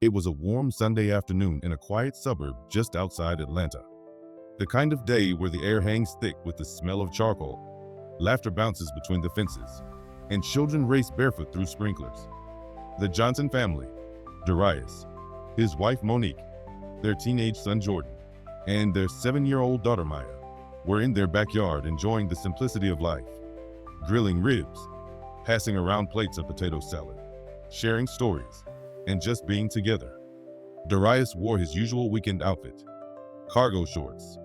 It was a warm Sunday afternoon in a quiet suburb just outside Atlanta. The kind of day where the air hangs thick with the smell of charcoal, laughter bounces between the fences, and children race barefoot through sprinklers. The Johnson family, Darius, his wife Monique, their teenage son Jordan, and their 7-year-old daughter Maya, were in their backyard enjoying the simplicity of life, grilling ribs, passing around plates of potato salad, sharing stories, and just being together. Darius wore his usual weekend outfit: cargo shorts,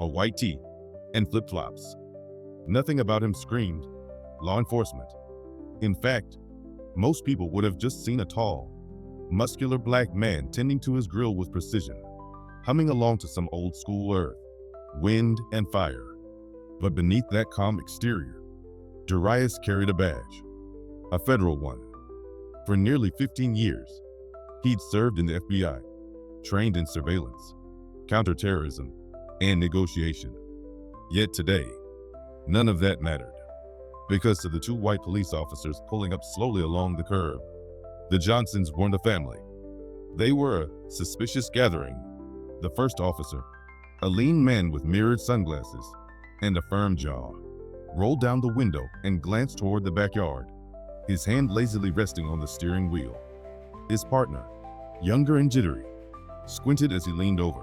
a white tee, and flip-flops. Nothing about him screamed law enforcement. In fact, most people would have just seen a tall, muscular black man tending to his grill with precision, humming along to some old school Earth, Wind, and Fire. But beneath that calm exterior, Darius carried a badge, a federal one. For nearly 15 years, he'd served in the FBI, trained in surveillance, counterterrorism, and negotiation. Yet today, none of that mattered, because of the two white police officers pulling up slowly along the curb. The Johnsons weren't a family. They were a suspicious gathering. The first officer, a lean man with mirrored sunglasses and a firm jaw, rolled down the window and glanced toward the backyard, his hand lazily resting on the steering wheel. His partner, younger and jittery, squinted as he leaned over.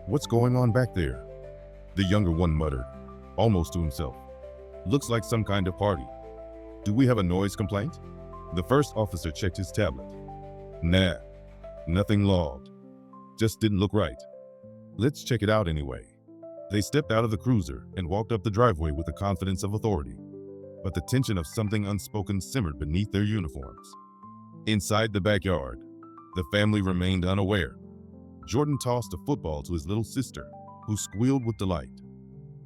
"What's going on back there?" The younger one muttered, almost to himself. "Looks like some kind of party. Do we have a noise complaint?" The first officer checked his tablet. "Nah, nothing logged. Just didn't look right. Let's check it out anyway." They stepped out of the cruiser and walked up the driveway with the confidence of authority, but the tension of something unspoken simmered beneath their uniforms. Inside the backyard, the family remained unaware. Jordan tossed a football to his little sister, who squealed with delight.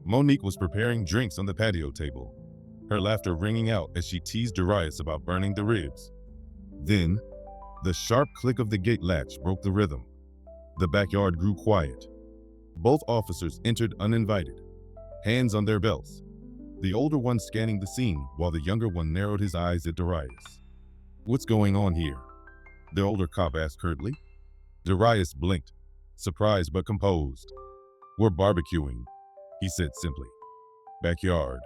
Monique was preparing drinks on the patio table, her laughter ringing out as she teased Darius about burning the ribs. Then, the sharp click of the gate latch broke the rhythm. The backyard grew quiet. Both officers entered uninvited, hands on their belts, the older one scanning the scene while the younger one narrowed his eyes at Darius. "What's going on here?" the older cop asked curtly. Darius blinked, surprised but composed. "We're barbecuing," he said simply. "Backyard.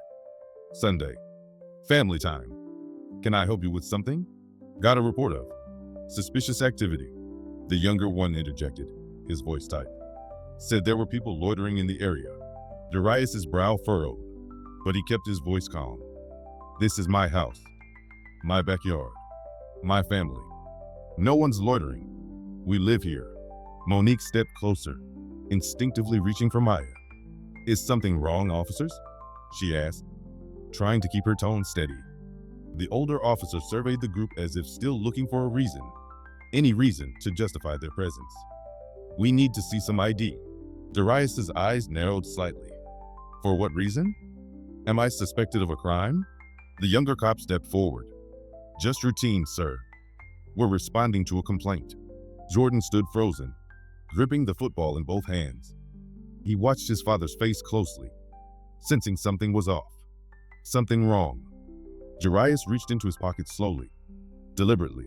Sunday. Family time. Can I help you with something?" "Got a report of suspicious activity," the younger one interjected, his voice tight. "Said there were people loitering in the area." Darius's brow furrowed, but he kept his voice calm. "This is my house, my backyard, my family. No one's loitering. We live here." Monique stepped closer, instinctively reaching for Maya. "Is something wrong, officers?" she asked, trying to keep her tone steady. The older officer surveyed the group as if still looking for a reason, any reason to justify their presence. "We need to see some ID." Darius's eyes narrowed slightly. "For what reason? Am I suspected of a crime?" The younger cop stepped forward. "Just routine, sir. We're responding to a complaint." Jordan stood frozen, gripping the football in both hands. He watched his father's face closely, sensing something was off, something wrong. Darius reached into his pocket slowly, deliberately,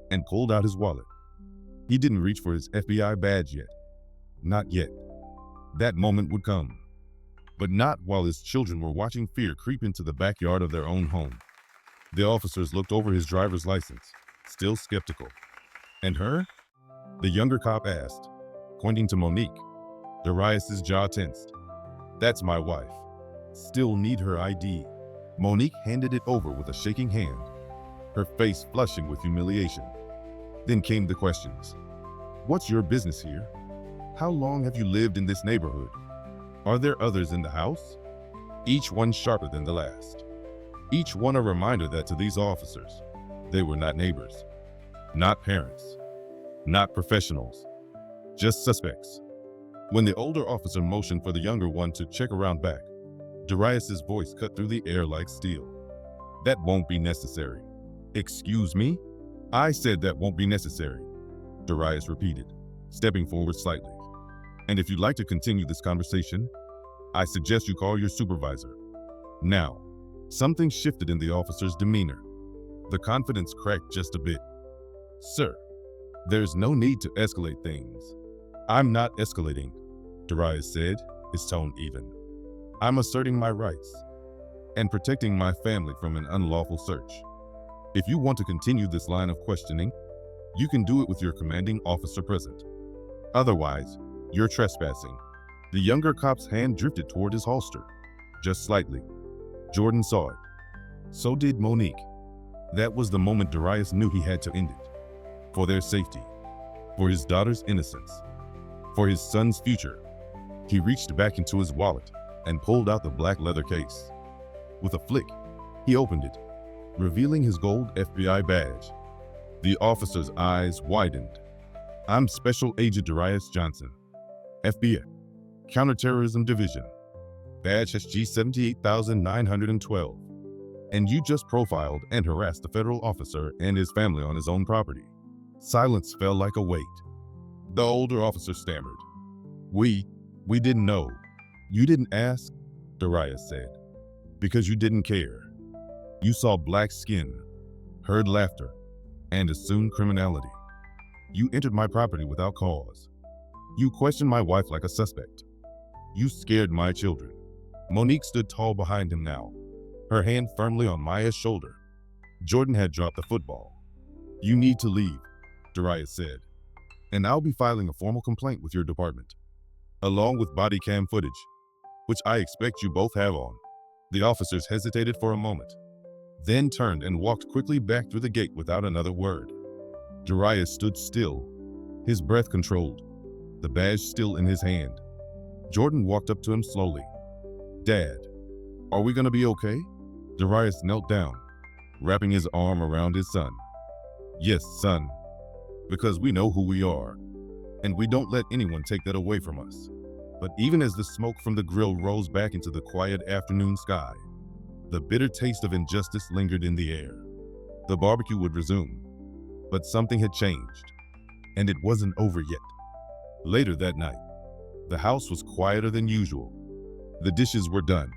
and pulled out his wallet. He didn't reach for his FBI badge yet. Not yet. That moment would come. But not while his children were watching fear creep into the backyard of their own home. The officers looked over his driver's license, still skeptical. "And her?" the younger cop asked, pointing to Monique. Darius's jaw tensed. "That's my wife. Still need her ID." Monique handed it over with a shaking hand, her face flushing with humiliation. Then came the questions. "What's your business here? How long have you lived in this neighborhood? Are there others in the house?" Each one sharper than the last. Each one a reminder that to these officers, they were not neighbors, not parents, not professionals, just suspects. When the older officer motioned for the younger one to check around back, Darius's voice cut through the air like steel. "That won't be necessary." "Excuse me?" "I said that won't be necessary," Darius repeated, stepping forward slightly. "And if you'd like to continue this conversation, I suggest you call your supervisor." Now, something shifted in the officer's demeanor. The confidence cracked just a bit. "Sir," There's no need to escalate things. I'm not escalating, Darius said, his tone even. I'm asserting my rights and protecting my family from an unlawful search. If you want to continue this line of questioning, you can do it with your commanding officer present. Otherwise, you're trespassing. The younger cop's hand drifted toward his holster, just slightly. Jordan saw it. So did Monique. That was the moment Darius knew he had to end it. For their safety, for his daughter's innocence, for his son's future. He reached back into his wallet and pulled out the black leather case. With a flick, he opened it, revealing his gold FBI badge. The officer's eyes widened. I'm Special Agent Darius Johnson, FBI, Counterterrorism Division. Badge SG 78912. And you just profiled and harassed the federal officer and his family on his own property. Silence fell like a weight. The older officer stammered. We didn't know. You didn't ask, Darius said, because you didn't care. You saw black skin, heard laughter, and assumed criminality. You entered my property without cause. You questioned my wife like a suspect. You scared my children. Monique stood tall behind him now, her hand firmly on Maya's shoulder. Jordan had dropped the football. You need to leave, Darius said, and I'll be filing a formal complaint with your department, along with body cam footage, which I expect you both have on. The officers hesitated for a moment, then turned and walked quickly back through the gate without another word. Darius stood still, his breath controlled, the badge still in his hand. Jordan walked up to him slowly. Dad, are we gonna be okay? Darius knelt down, wrapping his arm around his son. Yes, son, because we know who we are, and we don't let anyone take that away from us. But even as the smoke from the grill rose back into the quiet afternoon sky, the bitter taste of injustice lingered in the air. The barbecue would resume, but something had changed, and it wasn't over yet. Later that night, the house was quieter than usual. The dishes were done,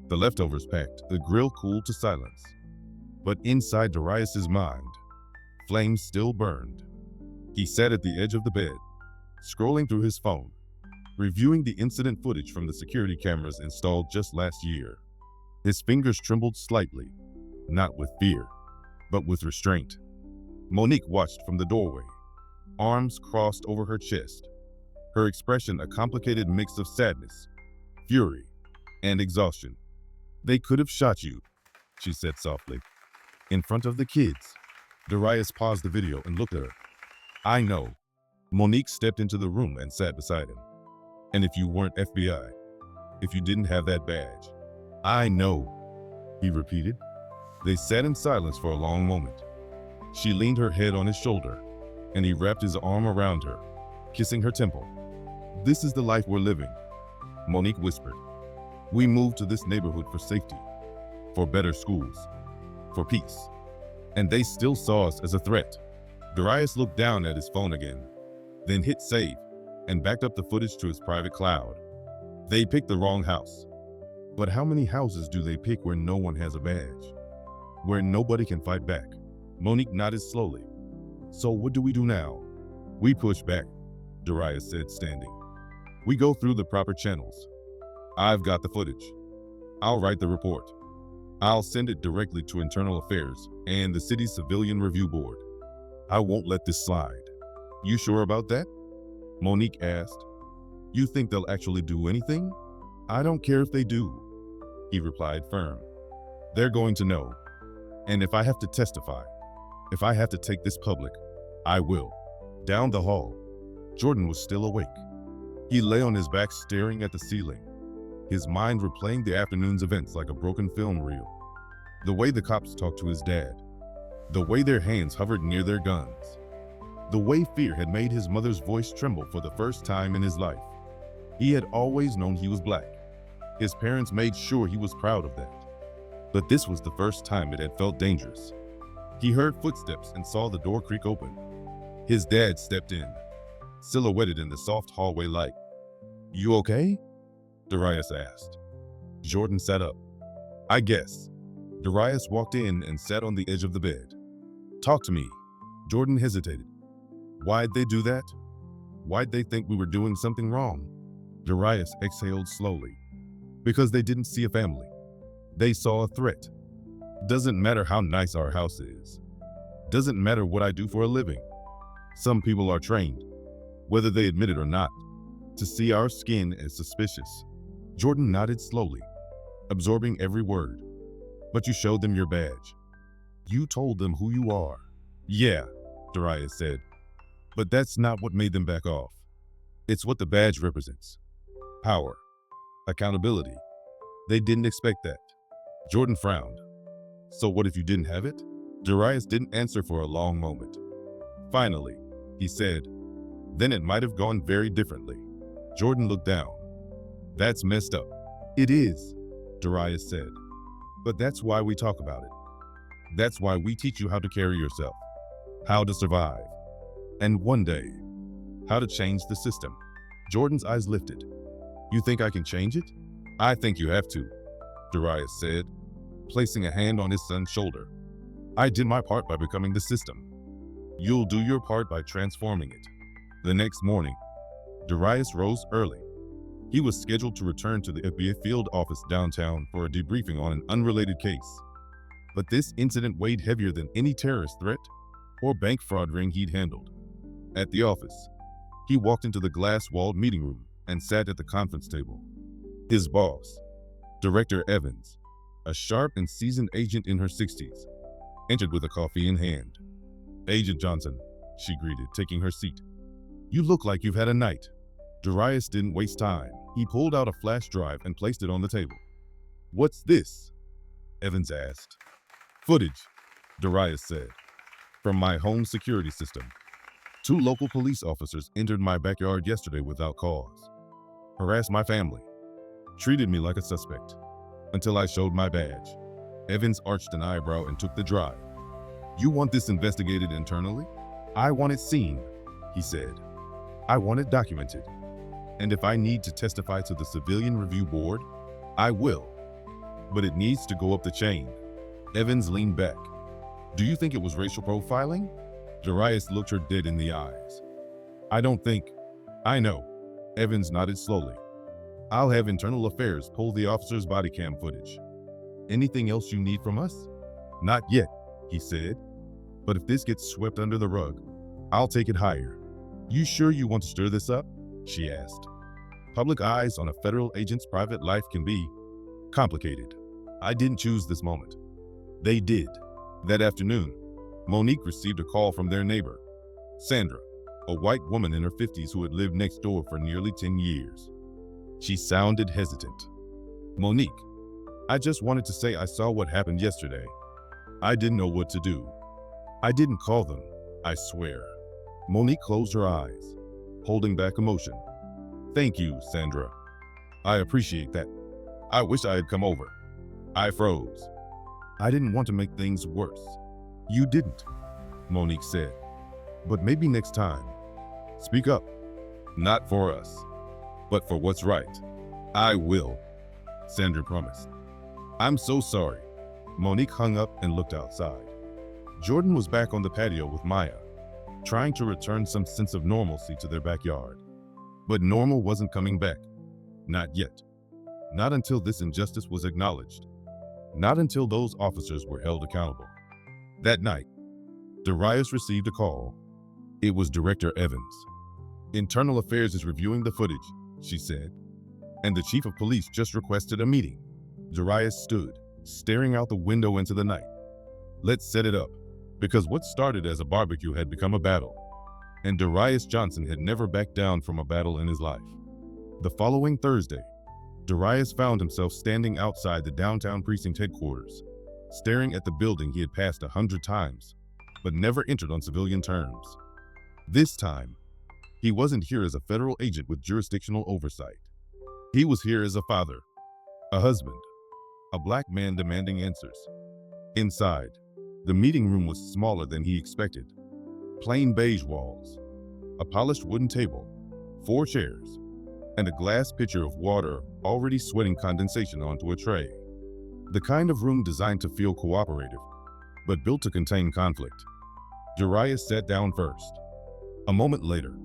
the leftovers packed, the grill cooled to silence. But inside Darius's mind, flames still burned. He sat at the edge of the bed, scrolling through his phone, reviewing the incident footage from the security cameras installed just last year. His fingers trembled slightly, not with fear, but with restraint. Monique watched from the doorway, arms crossed over her chest, her expression a complicated mix of sadness, fury, and exhaustion. They could have shot you, she said softly, in front of the kids. Darius paused the video and looked at her. I know. Monique stepped into the room and sat beside him. And if you weren't FBI, if you didn't have that badge, I know, he repeated. They sat in silence for a long moment. She leaned her head on his shoulder, and he wrapped his arm around her, kissing her temple. This is the life we're living, Monique whispered. We moved to this neighborhood for safety, for better schools, for peace. And they still saw us as a threat. Darius looked down at his phone again, then hit save and backed up the footage to his private cloud. They picked the wrong house. But how many houses do they pick where no one has a badge? Where nobody can fight back? Monique nodded slowly. So what do we do now? We push back, Darius said, standing. We go through the proper channels. I've got the footage. I'll write the report. I'll send it directly to Internal Affairs and the city's Civilian Review Board. I won't let this slide. You sure about that? Monique asked. You think they'll actually do anything? I don't care if they do, he replied firm. They're going to know. And if I have to testify, if I have to take this public, I will. Down the hall, Jordan was still awake. He lay on his back staring at the ceiling, his mind replaying the afternoon's events like a broken film reel. The way the cops talked to his dad, the way their hands hovered near their guns, the way fear had made his mother's voice tremble for the first time in his life. He had always known he was black. His parents made sure he was proud of that. But this was the first time it had felt dangerous. He heard footsteps and saw the door creak open. His dad stepped in, silhouetted in the soft hallway light. You okay? Darius asked. Jordan sat up. I guess. Darius walked in and sat on the edge of the bed. Talk to me. Jordan hesitated. Why'd they do that? Why'd they think we were doing something wrong? Darius exhaled slowly. Because they didn't see a family. They saw a threat. Doesn't matter how nice our house is. Doesn't matter what I do for a living. Some people are trained, whether they admit it or not, to see our skin as suspicious. Jordan nodded slowly, absorbing every word. But you showed them your badge. You told them who you are. Yeah, Darius said. But that's not what made them back off. It's what the badge represents. Power. Accountability. They didn't expect that. Jordan frowned. So what if you didn't have it? Darius didn't answer for a long moment. Finally, he said, then it might have gone very differently. Jordan looked down. That's messed up. It is, Darius said. But that's why we talk about it. That's why we teach you how to carry yourself, how to survive, and one day, how to change the system. Jordan's eyes lifted. You think I can change it? I think you have to, Darius said, placing a hand on his son's shoulder. I did my part by becoming the system. You'll do your part by transforming it. The next morning, Darius rose early. He was scheduled to return to the FBI field office downtown for a debriefing on an unrelated case. But this incident weighed heavier than any terrorist threat or bank fraud ring he'd handled. At the office, he walked into the glass-walled meeting room and sat at the conference table. His boss, Director Evans, a sharp and seasoned agent in her 60s, entered with a coffee in hand. Agent Johnson, she greeted, taking her seat. You look like you've had a night. Darius didn't waste time. He pulled out a flash drive and placed it on the table. What's this? Evans asked. Footage, Darius said, from my home security system. 2 local police officers entered my backyard yesterday without cause. Harassed my family. Treated me like a suspect. Until I showed my badge. Evans arched an eyebrow and took the drive. You want this investigated internally? I want it seen, he said. I want it documented. And if I need to testify to the Civilian Review Board, I will. But it needs to go up the chain. Evans leaned back. Do you think it was racial profiling? Darius looked her dead in the eyes. I don't think. I know. Evans nodded slowly. I'll have Internal Affairs pull the officer's body cam footage. Anything else you need from us? Not yet, he said. But if this gets swept under the rug, I'll take it higher. You sure you want to stir this up? She asked. Public eyes on a federal agent's private life can be complicated. I didn't choose this moment. They did. That afternoon, Monique received a call from their neighbor, Sandra, a white woman in her 50s who had lived next door for nearly 10 years. She sounded hesitant. Monique, I just wanted to say I saw what happened yesterday. I didn't know what to do. I didn't call them, I swear. Monique closed her eyes, holding back emotion. Thank you, Sandra. I appreciate that. I wish I had come over. I froze. I didn't want to make things worse. You didn't, Monique said. But maybe next time. Speak up. Not for us, but for what's right. I will, Sandra promised. I'm so sorry. Monique hung up and looked outside. Jordan was back on the patio with Maya, trying to return some sense of normalcy to their backyard. But normal wasn't coming back. Not yet. Not until this injustice was acknowledged. Not until those officers were held accountable. That night, Darius received a call. It was Director Evans. Internal Affairs is reviewing the footage, she said. And the Chief of Police just requested a meeting. Darius stood, staring out the window into the night. Let's set it up, because what started as a barbecue had become a battle. And Darius Johnson had never backed down from a battle in his life. The following Thursday, Darius found himself standing outside the downtown precinct headquarters, staring at the building he had passed 100 times, but never entered on civilian terms. This time, he wasn't here as a federal agent with jurisdictional oversight. He was here as a father, a husband, a black man demanding answers. Inside, the meeting room was smaller than he expected. Plain beige walls, a polished wooden table, 4 chairs, and a glass pitcher of water already sweating condensation onto a tray. The kind of room designed to feel cooperative, but built to contain conflict. Darius sat down first. A moment later,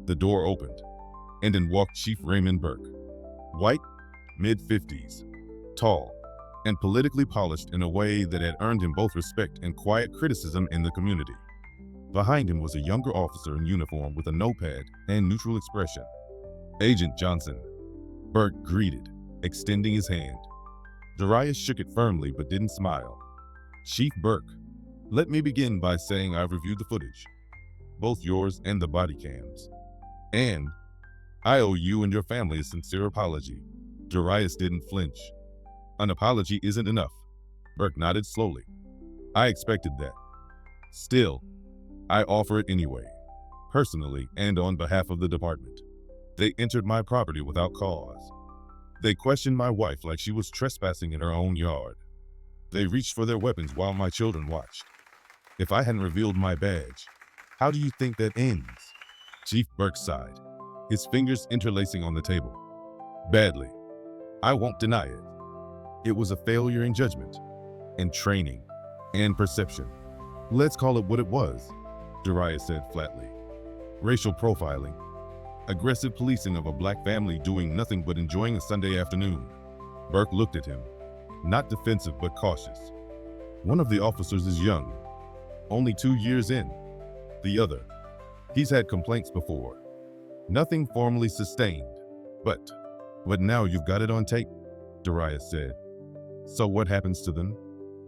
the door opened, and in walked Chief Raymond Burke. White, mid-50s, tall, and politically polished in a way that had earned him both respect and quiet criticism in the community. Behind him was a younger officer in uniform with a notepad and neutral expression. "Agent Johnson," Burke greeted, extending his hand. Darius shook it firmly but didn't smile. "Chief Burke, let me begin by saying I've reviewed the footage, both yours and the body cams. And I owe you and your family a sincere apology." Darius didn't flinch. "An apology isn't enough." Burke nodded slowly. "I expected that. Still, I offer it anyway, personally and on behalf of the department. They entered my property without cause. They questioned my wife like she was trespassing in her own yard. They reached for their weapons while my children watched. If I hadn't revealed my badge, how do you think that ends?" Chief Burke sighed, his fingers interlacing on the table. "Badly. I won't deny it. It was a failure in judgment, and training, and perception. Let's call it what it was," Darius said flatly. "Racial profiling. Aggressive policing of a black family doing nothing but enjoying a Sunday afternoon." Burke looked at him, not defensive but cautious. "One of the officers is young, only 2 years in. The other, he's had complaints before. Nothing formally sustained, but now you've got it on tape," Darius said. "So what happens to them?"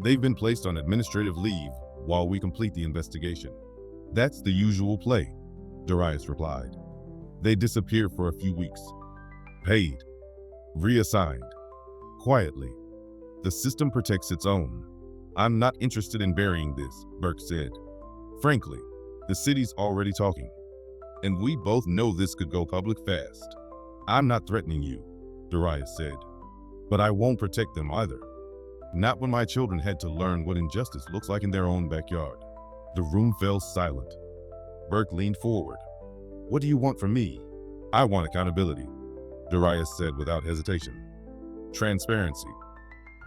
"They've been placed on administrative leave while we complete the investigation." "That's the usual play," Darius replied. "They disappear for a few weeks. Paid. Reassigned. Quietly. The system protects its own." "I'm not interested in burying this," Burke said. "Frankly, the city's already talking, and we both know this could go public fast." "I'm not threatening you," Darius said, "but I won't protect them either. Not when my children had to learn what injustice looks like in their own backyard." The room fell silent. Burke leaned forward. "What do you want from me?" "I want accountability," Darius said without hesitation. "Transparency.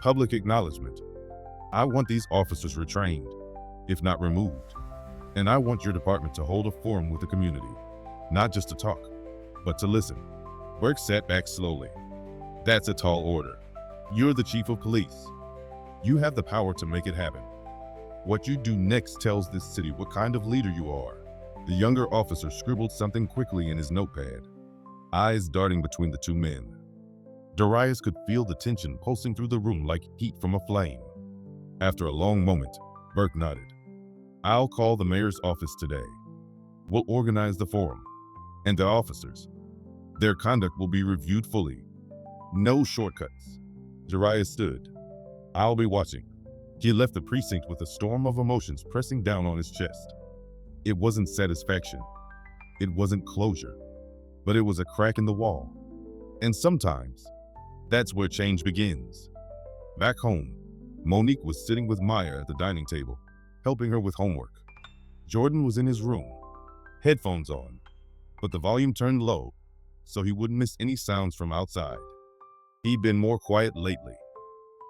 Public acknowledgement. I want these officers retrained, if not removed. And I want your department to hold a forum with the community, not just to talk, but to listen." Burke sat back slowly. "That's a tall order. You're the chief of police. You have the power to make it happen. What you do next tells this city what kind of leader you are." The younger officer scribbled something quickly in his notepad, eyes darting between the two men. Darius could feel the tension pulsing through the room like heat from a flame. After a long moment, Burke nodded. "I'll call the mayor's office today. We'll organize the forum, and the officers. Their conduct will be reviewed fully. No shortcuts." Darius stood. "I'll be watching." He left the precinct with a storm of emotions pressing down on his chest. It wasn't satisfaction. It wasn't closure. But it was a crack in the wall. And sometimes, that's where change begins. Back home, Monique was sitting with Maya at the dining table, helping her with homework. Jordan was in his room, headphones on, but the volume turned low so he wouldn't miss any sounds from outside. He'd been more quiet lately,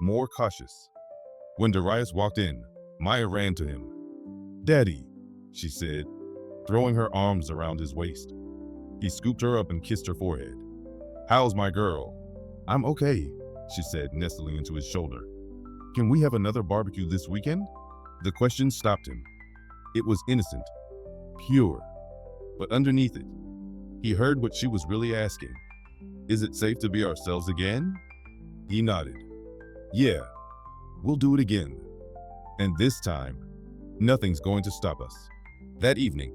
more cautious. When Darius walked in, Maya ran to him. "Daddy," she said, throwing her arms around his waist. He scooped her up and kissed her forehead. "How's my girl?" "I'm okay," she said, nestling into his shoulder. "Can we have another barbecue this weekend?" The question stopped him. It was innocent, pure, but underneath it, he heard what she was really asking. "Is it safe to be ourselves again?" He nodded. "Yeah, we'll do it again. And this time, nothing's going to stop us." That evening,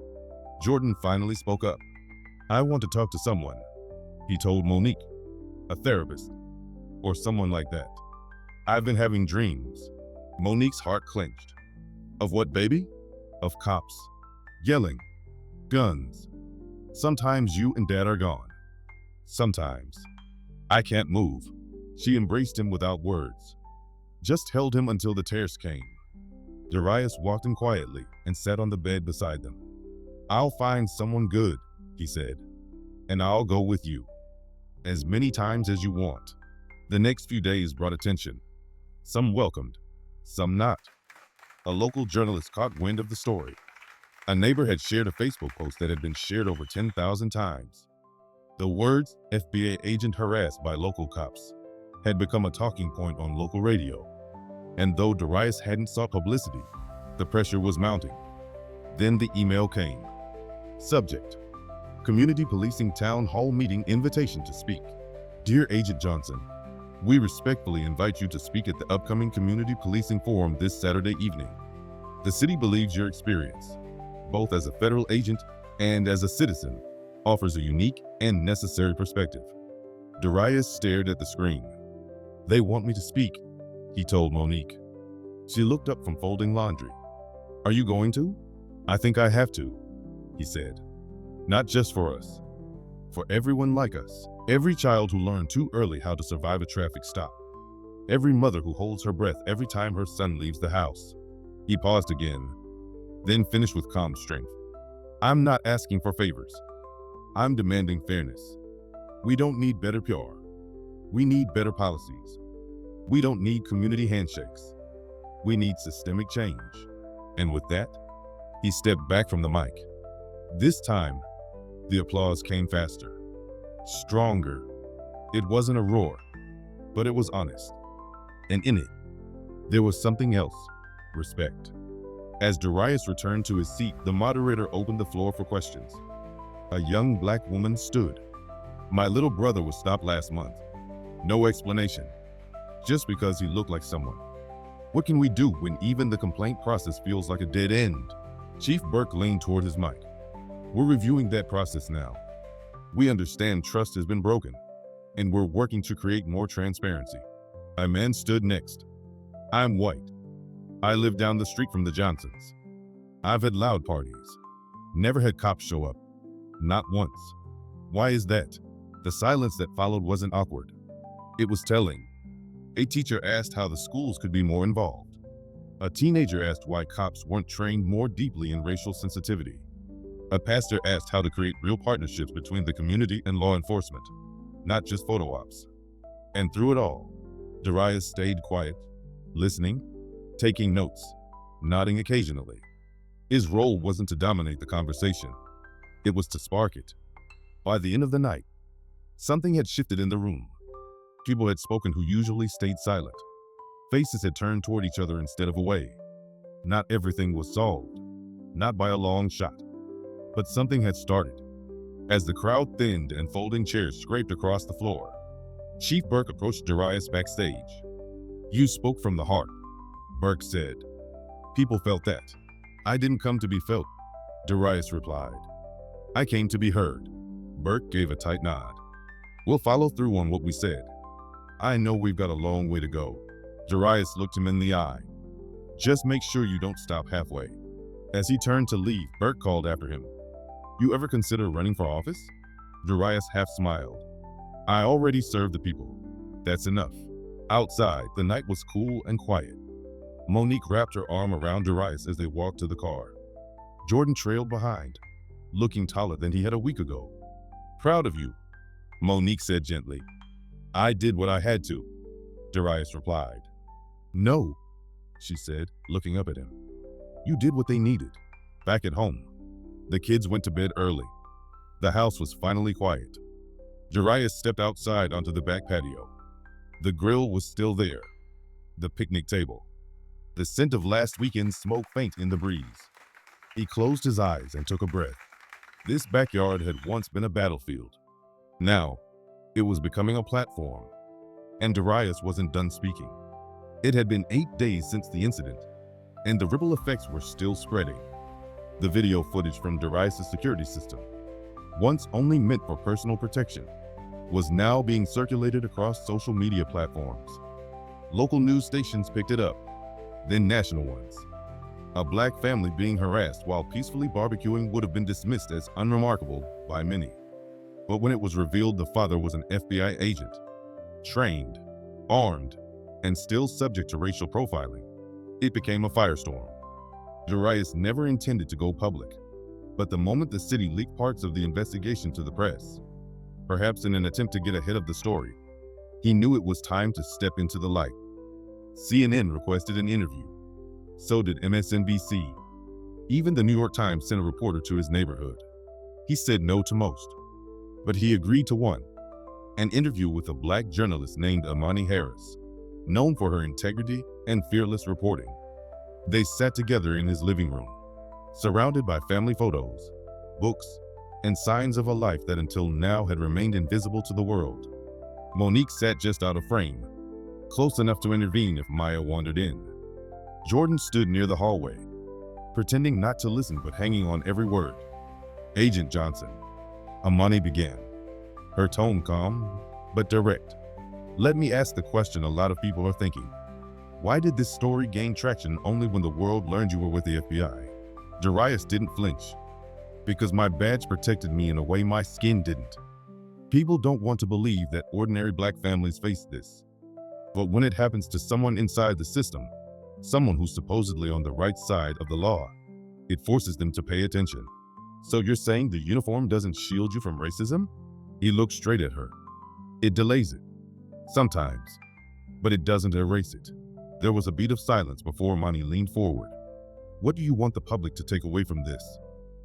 Jordan finally spoke up. "I want to talk to someone," he told Monique. "A therapist, or someone like that. I've been having dreams." Monique's heart clenched. "Of what, baby?" "Of cops. Yelling. Guns. Sometimes you and Dad are gone. Sometimes. I can't move." She embraced him without words, just held him until the tears came. Darius walked in quietly and sat on the bed beside them. "I'll find someone good," he said, "and I'll go with you. As many times as you want." The next few days brought attention. Some welcomed, some not. A local journalist caught wind of the story. A neighbor had shared a Facebook post that had been shared over 10,000 times. The words "FBI agent harassed by local cops" had become a talking point on local radio. And though Darius hadn't sought publicity, the pressure was mounting. Then the email came. Subject: Community Policing Town Hall Meeting Invitation to speak. Dear Agent Johnson, we respectfully invite you to speak at the upcoming Community Policing Forum this Saturday evening. The city believes your experience, both as a federal agent and as a citizen, offers a unique and necessary perspective. Darius stared at the screen. They want me to speak, he told Monique. She looked up from folding laundry. Are you going to? I think I have to, he said. Not just for us. For everyone like us. Every child who learned too early how to survive a traffic stop. Every mother who holds her breath every time her son leaves the house. He paused again, then finished with calm strength. I'm not asking for favors. I'm demanding fairness. We don't need better PR. We need better policies. We don't need community handshakes. We need systemic change. And with that, he stepped back from the mic. This time, the applause came faster, stronger. It wasn't a roar, but it was honest. And in it, there was something else: respect. As Darius returned to his seat, the moderator opened the floor for questions. A young black woman stood. My little brother was stopped last month. No explanation. Just because he looked like someone. What can we do when even the complaint process feels like a dead end? Chief Burke leaned toward his mic. We're reviewing that process now. We understand trust has been broken, and we're working to create more transparency. A man stood next. I'm white. I live down the street from the Johnsons. I've had loud parties. Never had cops show up. Not once. Why is that? The silence that followed wasn't awkward. It was telling. A teacher asked how the schools could be more involved. A teenager asked why cops weren't trained more deeply in racial sensitivity. A pastor asked how to create real partnerships between the community and law enforcement, not just photo ops. And through it all, Darius stayed quiet, listening, taking notes, nodding occasionally. His role wasn't to dominate the conversation. It was to spark it. By the end of the night, something had shifted in the room. People had spoken who usually stayed silent. Faces had turned toward each other instead of away. Not everything was solved, not by a long shot. But something had started. As the crowd thinned and folding chairs scraped across the floor, Chief Burke approached Darius backstage. You spoke from the heart, Burke said. People felt that. I didn't come to be felt, Darius replied. I came to be heard. Burke gave a tight nod. We'll follow through on what we said. I know we've got a long way to go. Darius looked him in the eye. Just make sure you don't stop halfway. As he turned to leave, Burke called after him. You ever consider running for office? Darius half smiled. I already serve the people. That's enough. Outside, the night was cool and quiet. Monique wrapped her arm around Darius as they walked to the car. Jordan trailed behind, looking taller than he had a week ago. Proud of you, Monique said gently. I did what I had to, Darius replied. No, she said, looking up at him. You did what they needed. Back at home, the kids went to bed early. The house was finally quiet. Darius stepped outside onto the back patio. The grill was still there. The picnic table. The scent of last weekend's smoke faint in the breeze. He closed his eyes and took a breath. This backyard had once been a battlefield. Now, it was becoming a platform. And Darius wasn't done speaking. It had been 8 days since the incident, and the ripple effects were still spreading. The video footage from Darius' security system, once only meant for personal protection, was now being circulated across social media platforms. Local news stations picked it up, then national ones. A black family being harassed while peacefully barbecuing would have been dismissed as unremarkable by many. But when it was revealed the father was an FBI agent, trained, armed, and still subject to racial profiling, it became a firestorm. Darius never intended to go public, but the moment the city leaked parts of the investigation to the press, perhaps in an attempt to get ahead of the story, he knew it was time to step into the light. CNN requested an interview. So did MSNBC. Even the New York Times sent a reporter to his neighborhood. He said no to most, but he agreed to one, an interview with a black journalist named Imani Harris, known for her integrity and fearless reporting. They sat together in his living room, surrounded by family photos, books, and signs of a life that until now had remained invisible to the world. Monique sat just out of frame, close enough to intervene if Maya wandered in. Jordan stood near the hallway, pretending not to listen but hanging on every word. "Agent Johnson," Imani began, her tone calm but direct. "Let me ask the question a lot of people are thinking. Why did this story gain traction only when the world learned you were with the FBI?" Darius didn't flinch. "Because my badge protected me in a way my skin didn't. People don't want to believe that ordinary black families face this. But when it happens to someone inside the system, someone who's supposedly on the right side of the law, it forces them to pay attention." "So you're saying the uniform doesn't shield you from racism?" He looked straight at her. "It delays it. Sometimes. But it doesn't erase it." There was a beat of silence before Imani leaned forward. "What do you want the public to take away from this?"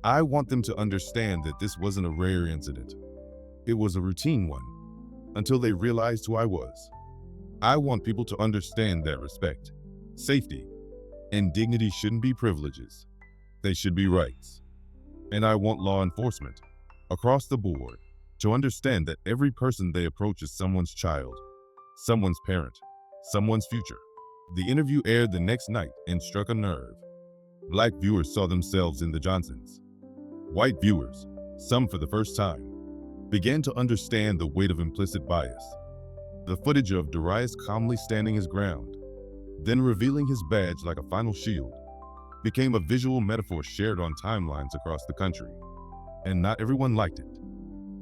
"I want them to understand that this wasn't a rare incident. It was a routine one, until they realized who I was. I want people to understand that respect, safety, and dignity shouldn't be privileges. They should be rights. And I want law enforcement, across the board, to understand that every person they approach is someone's child, someone's parent, someone's future." The interview aired the next night and struck a nerve. Black viewers saw themselves in the Johnsons. White viewers, some for the first time, began to understand the weight of implicit bias. The footage of Darius calmly standing his ground, then revealing his badge like a final shield, became a visual metaphor shared on timelines across the country. And not everyone liked it.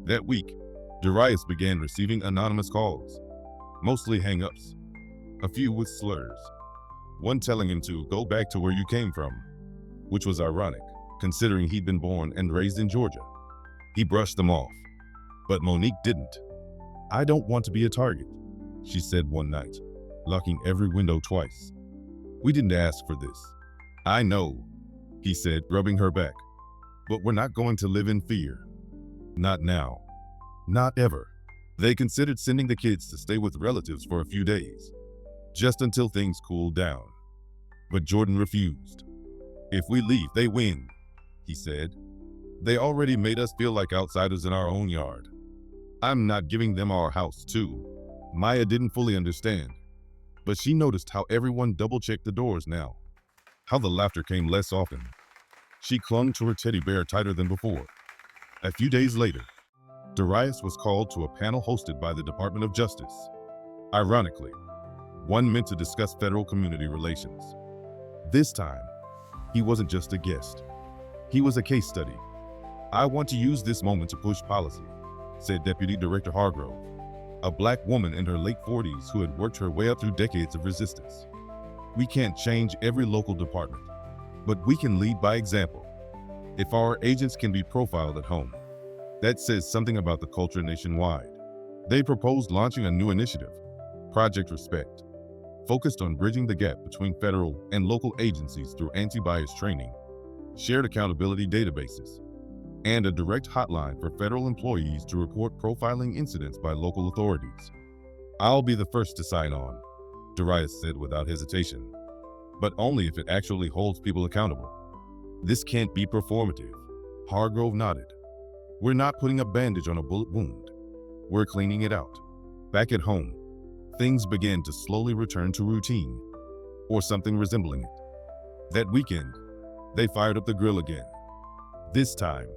That week, Darius began receiving anonymous calls, mostly hang-ups, a few with slurs, one telling him to go back to where you came from, which was ironic, considering he'd been born and raised in Georgia. He brushed them off, but Monique didn't. "I don't want to be a target," she said one night, locking every window twice. "We didn't ask for this." "I know," he said, rubbing her back, "but we're not going to live in fear. Not now. Not ever." They considered sending the kids to stay with relatives for a few days, just until things cooled down. But Jordan refused. "If we leave, they win," he said. "They already made us feel like outsiders in our own yard. I'm not giving them our house, too." Maya didn't fully understand, but she noticed how everyone double-checked the doors now, how the laughter came less often. She clung to her teddy bear tighter than before. A few days later, Darius was called to a panel hosted by the Department of Justice. Ironically, one meant to discuss federal community relations. This time, he wasn't just a guest. He was a case study. "I want to use this moment to push policy," said Deputy Director Hargrove, a black woman in her late 40s who had worked her way up through decades of resistance. "We can't change every local department, but we can lead by example. If our agents can be profiled at home, that says something about the culture nationwide." They proposed launching a new initiative, Project Respect, focused on bridging the gap between federal and local agencies through anti-bias training, shared accountability databases, and a direct hotline for federal employees to report profiling incidents by local authorities. "I'll be the first to sign on," Darius said without hesitation, "but only if it actually holds people accountable. This can't be performative." Hargrove nodded. "We're not putting a bandage on a bullet wound. We're cleaning it out." Back at home, things began to slowly return to routine, or something resembling it. That weekend, they fired up the grill again. This time,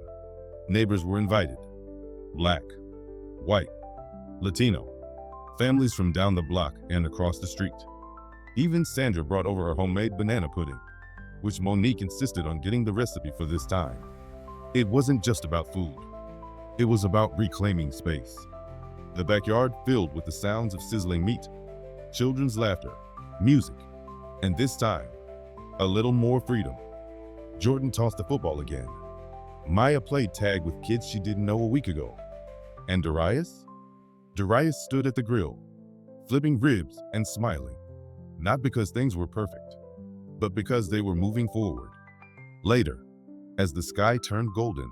neighbors were invited. Black, white, Latino, families from down the block and across the street. Even Sandra brought over her homemade banana pudding, which Monique insisted on getting the recipe for this time. It wasn't just about food. It was about reclaiming space. The backyard filled with the sounds of sizzling meat, children's laughter, music, and this time, a little more freedom. Jordan tossed the football again. Maya played tag with kids she didn't know a week ago. And Darius? Darius stood at the grill, flipping ribs and smiling, not because things were perfect, but because they were moving forward. Later, as the sky turned golden,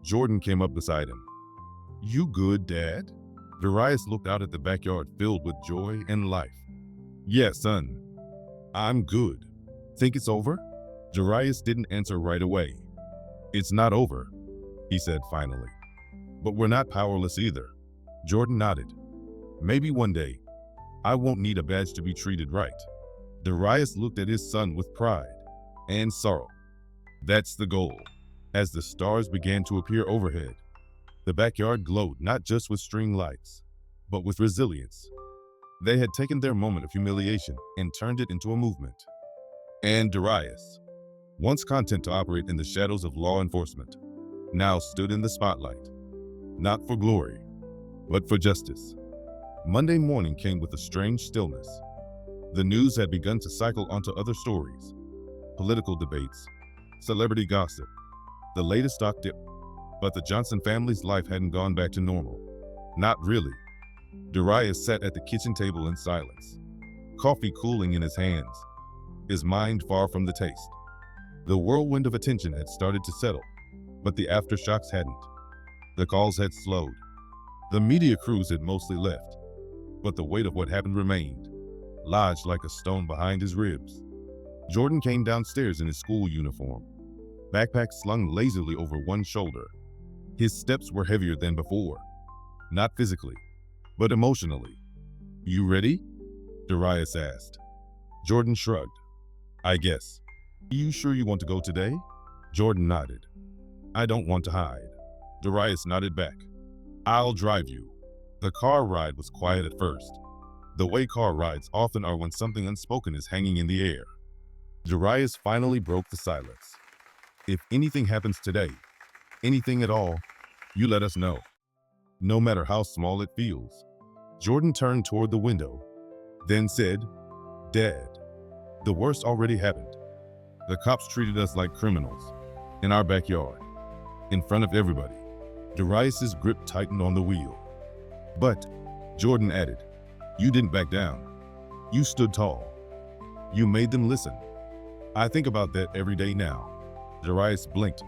Jordan came up beside him. "You good, Dad?" Darius looked out at the backyard filled with joy and life. "Yeah, son, I'm good." "Think it's over?" Darius didn't answer right away. "It's not over," he said finally. "But we're not powerless either." Jordan nodded. "Maybe one day, I won't need a badge to be treated right." Darius looked at his son with pride and sorrow. "That's the goal." As the stars began to appear overhead, the backyard glowed not just with string lights, but with resilience. They had taken their moment of humiliation and turned it into a movement. And Darius, once content to operate in the shadows of law enforcement, now stood in the spotlight, not for glory, but for justice. Monday morning came with a strange stillness. The news had begun to cycle onto other stories: political debates, celebrity gossip, the latest stock dip. But the Johnson family's life hadn't gone back to normal. Not really. Darius sat at the kitchen table in silence, coffee cooling in his hands, his mind far from the taste. The whirlwind of attention had started to settle, but the aftershocks hadn't. The calls had slowed. The media crews had mostly left, but the weight of what happened remained, lodged like a stone behind his ribs. Jordan came downstairs in his school uniform, backpack slung lazily over one shoulder. His steps were heavier than before, not physically, but emotionally. "You ready?" Darius asked. Jordan shrugged. "I guess." "You sure you want to go today?" Jordan nodded. "I don't want to hide." Darius nodded back. "I'll drive you." The car ride was quiet at first, the way car rides often are when something unspoken is hanging in the air. Darius finally broke the silence. "If anything happens today, anything at all, you let us know, no matter how small it feels." Jordan turned toward the window, then said, "Dad, the worst already happened. The cops treated us like criminals, in our backyard, in front of everybody." Darius's grip tightened on the wheel. "But," Jordan added, "you didn't back down. You stood tall. You made them listen." "I think about that every day now." Darius blinked,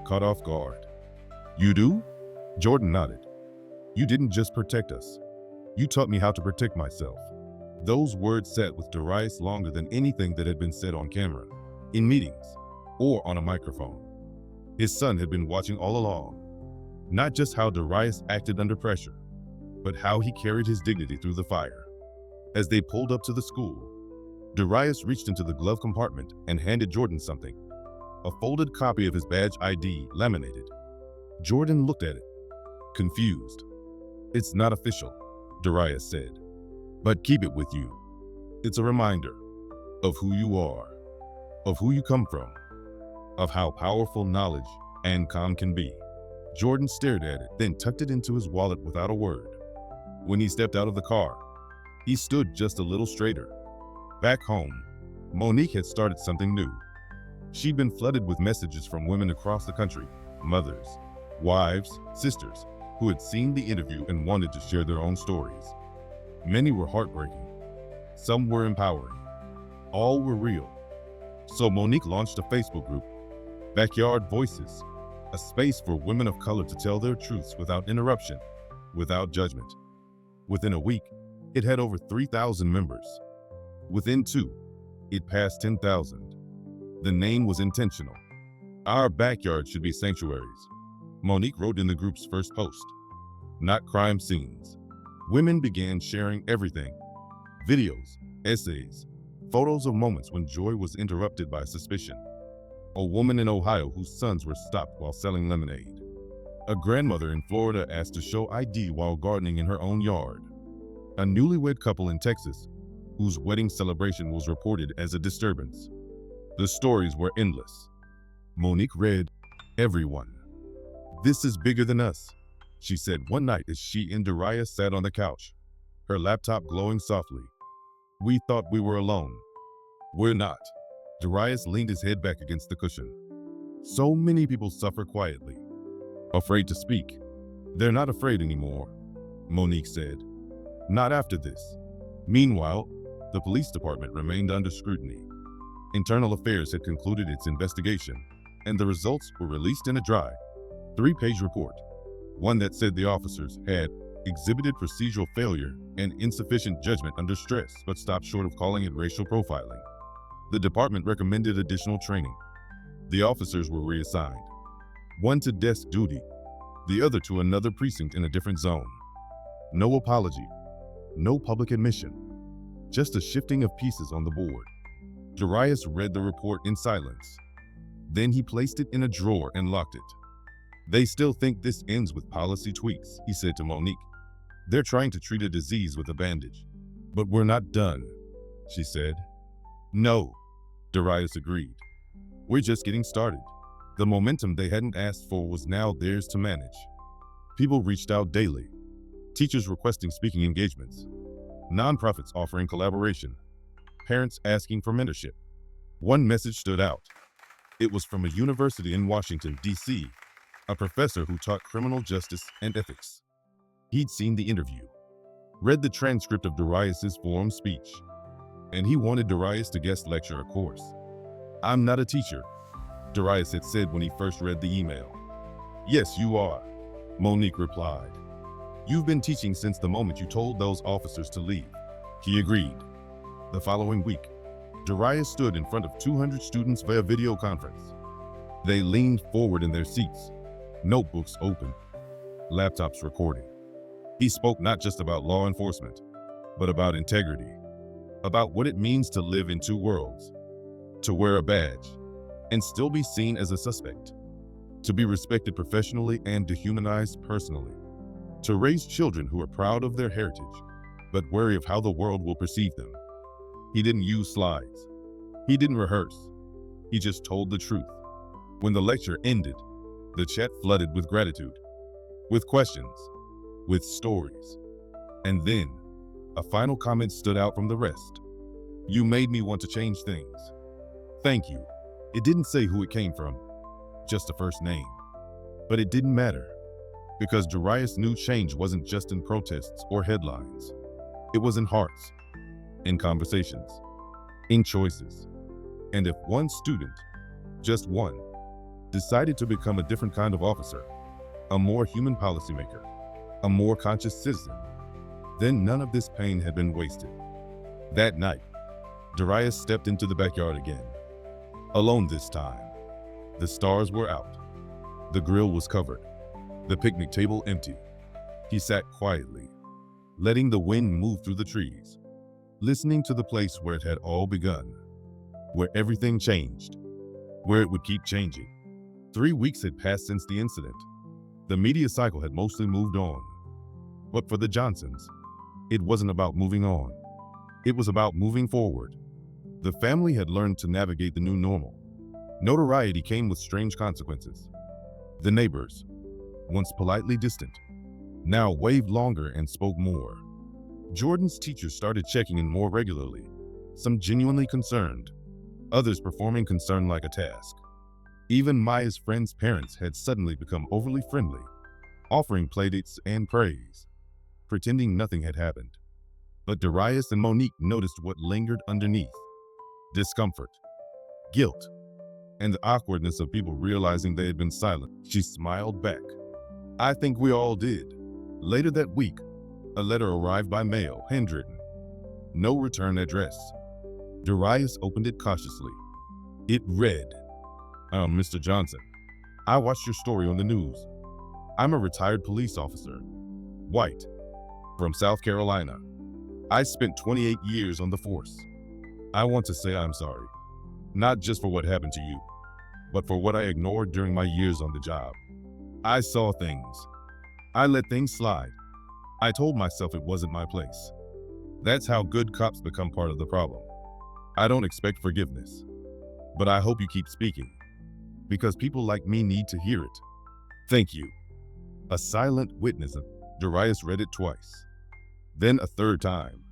caught off guard. "You do?" Jordan nodded. "You didn't just protect us. You taught me how to protect myself." Those words sat with Darius longer than anything that had been said on camera, in meetings, or on a microphone. His son had been watching all along, not just how Darius acted under pressure, but how he carried his dignity through the fire. As they pulled up to the school, Darius reached into the glove compartment and handed Jordan something, a folded copy of his badge ID, laminated. Jordan looked at it, confused. "It's not official," Darius said, "but keep it with you. It's a reminder of who you are, of who you come from, of how powerful knowledge and calm can be." Jordan stared at it, then tucked it into his wallet without a word. When he stepped out of the car, he stood just a little straighter. Back home, Monique had started something new. She'd been flooded with messages from women across the country, mothers, wives, sisters, who had seen the interview and wanted to share their own stories. Many were heartbreaking. Some were empowering. All were real. So Monique launched a Facebook group, Backyard Voices, a space for women of color to tell their truths without interruption, without judgment. Within a week, it had over 3,000 members. Within 2, it passed 10,000. The name was intentional. "Our backyard should be sanctuaries," Monique wrote in the group's first post. "Not crime scenes." Women began sharing everything: videos, essays, photos of moments when joy was interrupted by suspicion. A woman in Ohio whose sons were stopped while selling lemonade. A grandmother in Florida asked to show ID while gardening in her own yard. A newlywed couple in Texas whose wedding celebration was reported as a disturbance. The stories were endless. Monique read, "Everyone. This is bigger than us," she said one night as she and Darius sat on the couch, her laptop glowing softly. "We thought we were alone. We're not." Darius leaned his head back against the cushion. "So many people suffer quietly, afraid to speak." "They're not afraid anymore," Monique said. "Not after this." Meanwhile, the police department remained under scrutiny. Internal Affairs had concluded its investigation, and the results were released in a dry, 3-page report. One that said the officers had exhibited procedural failure and insufficient judgment under stress, but stopped short of calling it racial profiling. The department recommended additional training. The officers were reassigned, one to desk duty, the other to another precinct in a different zone. No apology, no public admission, just a shifting of pieces on the board. Darius read the report in silence. Then he placed it in a drawer and locked it. "They still think this ends with policy tweaks," he said to Monique. "They're trying to treat a disease with a bandage." "But we're not done," she said. "No," Darius agreed. "We're just getting started." The momentum they hadn't asked for was now theirs to manage. People reached out daily. Teachers requesting speaking engagements. Nonprofits offering collaboration. Parents asking for mentorship. One message stood out. It was from a university in Washington, D.C., a professor who taught criminal justice and ethics. He'd seen the interview, read the transcript of Darius's forum speech, and he wanted Darius to guest lecture a course. "I'm not a teacher," Darius had said when he first read the email. "Yes, you are," Monique replied. "You've been teaching since the moment you told those officers to leave." He agreed. The following week, Darius stood in front of 200 students via video conference. They leaned forward in their seats, notebooks open, laptops recording. He spoke not just about law enforcement, but about integrity, about what it means to live in two worlds, to wear a badge and still be seen as a suspect, to be respected professionally and dehumanized personally, to raise children who are proud of their heritage, but wary of how the world will perceive them. He didn't use slides. He didn't rehearse. He just told the truth. When the lecture ended, the chat flooded with gratitude, with questions, with stories. And then, a final comment stood out from the rest. "You made me want to change things. Thank you." It didn't say who it came from, just a first name. But it didn't matter, because Darius knew change wasn't just in protests or headlines. It was in hearts, in conversations, in choices. And if one student, just one, decided to become a different kind of officer, a more human policymaker, a more conscious citizen, then none of this pain had been wasted. That night, Darius stepped into the backyard again. Alone this time. The stars were out. The grill was covered. The picnic table empty. He sat quietly, letting the wind move through the trees, listening to the place where it had all begun, where everything changed, where it would keep changing. 3 weeks had passed since the incident. The media cycle had mostly moved on. But for the Johnsons, it wasn't about moving on. It was about moving forward. The family had learned to navigate the new normal. Notoriety came with strange consequences. The neighbors, once politely distant, now waved longer and spoke more. Jordan's teachers started checking in more regularly, some genuinely concerned, others performing concern like a task. Even Maya's friends' parents had suddenly become overly friendly, offering playdates and praise, pretending nothing had happened. But Darius and Monique noticed what lingered underneath: discomfort, guilt, and the awkwardness of people realizing they had been silent. She smiled back. "I think we all did." Later that week, a letter arrived by mail, handwritten. No return address. Darius opened it cautiously. It read, Mr. Johnson, I watched your story on the news. I'm a retired police officer, white, from South Carolina. I spent 28 years on the force. I want to say I'm sorry, not just for what happened to you, but for what I ignored during my years on the job. I saw things. I let things slide. I told myself it wasn't my place. That's how good cops become part of the problem. I don't expect forgiveness, but I hope you keep speaking, because people like me need to hear it. Thank you. A silent witness. Darius read it twice, then a third time.